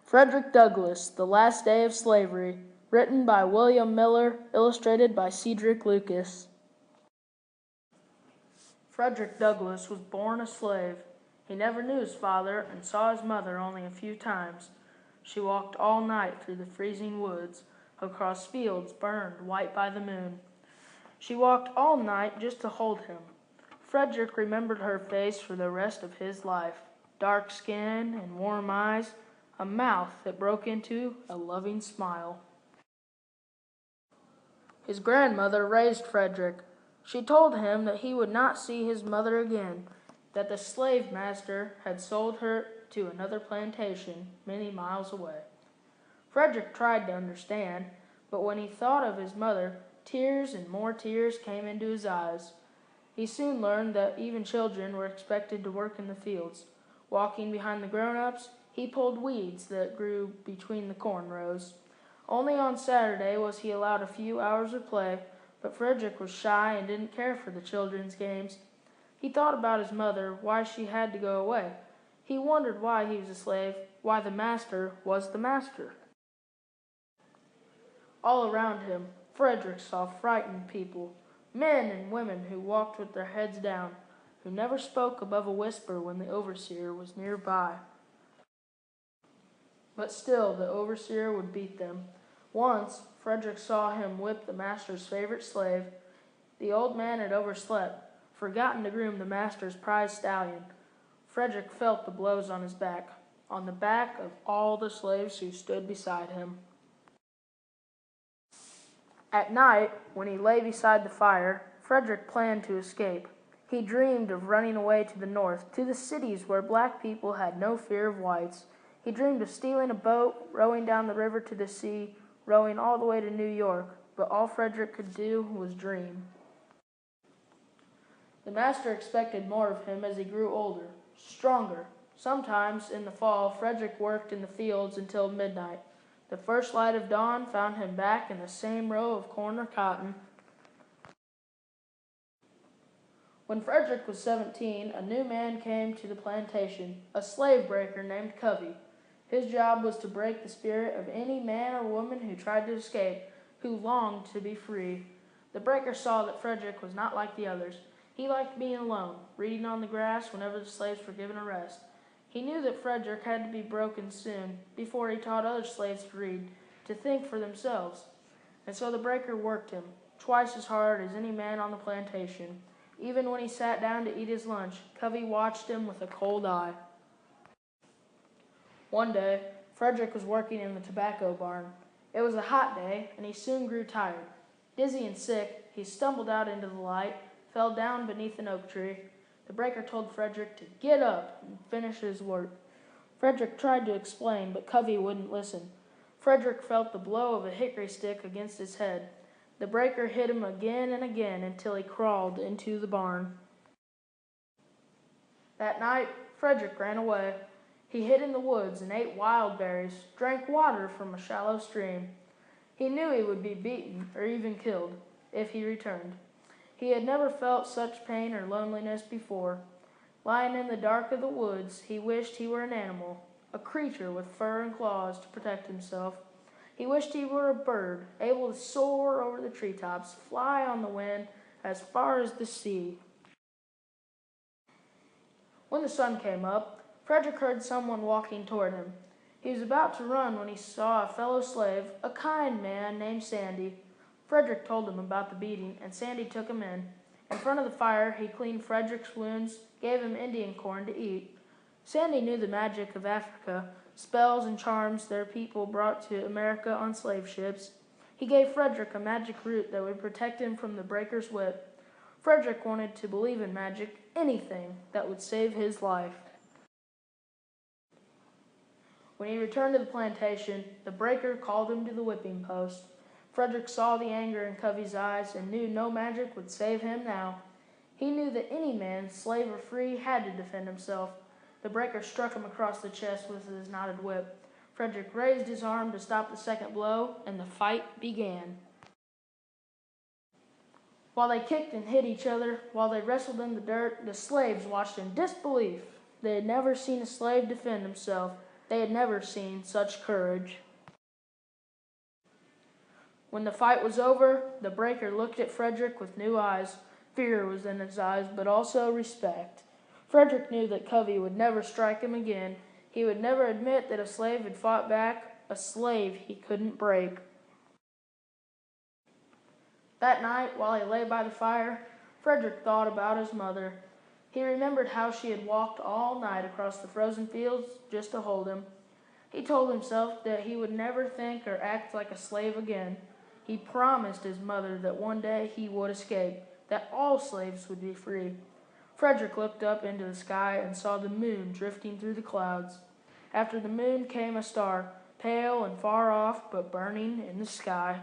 Frederick Douglass, The Last Day of Slavery, written by William Miller, illustrated by Cedric Lucas. Frederick Douglass was born a slave. He never knew his father and saw his mother only a few times. She walked all night through the freezing woods, across fields burned white by the moon. She walked all night just to hold him. Frederick remembered her face for the rest of his life. Dark skin and warm eyes, a mouth that broke into a loving smile. His grandmother raised Frederick. She told him that he would not see his mother again, that the slave master had sold her to another plantation many miles away. Frederick tried to understand, but when he thought of his mother, tears and more tears came into his eyes. He soon learned that even children were expected to work in the fields. Walking behind the grown-ups, he pulled weeds that grew between the corn rows. Only on Saturday was he allowed a few hours of play, but Frederick was shy and didn't care for the children's games. He thought about his mother, why she had to go away. He wondered why he was a slave, why the master was the master. All around him, Frederick saw frightened people, men and women who walked with their heads down, who never spoke above a whisper when the overseer was nearby. But still the overseer would beat them. Once, Frederick saw him whip the master's favorite slave. The old man had overslept, forgotten to groom the master's prize stallion. Frederick felt the blows on his back, on the back of all the slaves who stood beside him. At night, when he lay beside the fire, Frederick planned to escape. He dreamed of running away to the north, to the cities where black people had no fear of whites. He dreamed of stealing a boat, rowing down the river to the sea, rowing all the way to New York, but all Frederick could do was dream. The master expected more of him as he grew older, stronger. Sometimes, in the fall, Frederick worked in the fields until midnight. The first light of dawn found him back in the same row of corn or cotton. When Frederick was 17, a new man came to the plantation, a slave breaker named Covey. His job was to break the spirit of any man or woman who tried to escape, who longed to be free. The breaker saw that Frederick was not like the others. He liked being alone, reading on the grass whenever the slaves were given a rest. He knew that Frederick had to be broken soon, before he taught other slaves to read, to think for themselves. And so the breaker worked him, twice as hard as any man on the plantation. Even when he sat down to eat his lunch, Covey watched him with a cold eye. One day, Frederick was working in the tobacco barn. It was a hot day, and he soon grew tired. Dizzy and sick, he stumbled out into the light, fell down beneath an oak tree. The breaker told Frederick to get up and finish his work. Frederick tried to explain, but Covey wouldn't listen. Frederick felt the blow of a hickory stick against his head. The breaker hit him again and again until he crawled into the barn. That night, Frederick ran away. He hid in the woods and ate wild berries, drank water from a shallow stream. He knew he would be beaten or even killed if he returned. He had never felt such pain or loneliness before. Lying in the dark of the woods, he wished he were an animal, a creature with fur and claws to protect himself. He wished he were a bird, able to soar over the treetops, fly on the wind as far as the sea. When the sun came up, Frederick heard someone walking toward him. He was about to run when he saw a fellow slave, a kind man named Sandy. Frederick told him about the beating, and Sandy took him in. In front of the fire, he cleaned Frederick's wounds, gave him Indian corn to eat. Sandy knew the magic of Africa, spells and charms their people brought to America on slave ships. He gave Frederick a magic root that would protect him from the breaker's whip. Frederick wanted to believe in magic, anything that would save his life. When he returned to the plantation, the breaker called him to the whipping post. Frederick saw the anger in Covey's eyes and knew no magic would save him now. He knew that any man, slave or free, had to defend himself. The breaker struck him across the chest with his knotted whip. Frederick raised his arm to stop the second blow, and the fight began. While they kicked and hit each other, while they wrestled in the dirt, the slaves watched in disbelief. They had never seen a slave defend himself. They had never seen such courage. When the fight was over, the breaker looked at Frederick with new eyes. Fear was in his eyes, but also respect. Frederick knew that Covey would never strike him again. He would never admit that a slave had fought back, a slave he couldn't break. That night, while he lay by the fire, Frederick thought about his mother. He remembered how she had walked all night across the frozen fields just to hold him. He told himself that he would never think or act like a slave again. He promised his mother that one day he would escape, that all slaves would be free. Frederick looked up into the sky and saw the moon drifting through the clouds. After the moon came a star, pale and far off, but burning in the sky.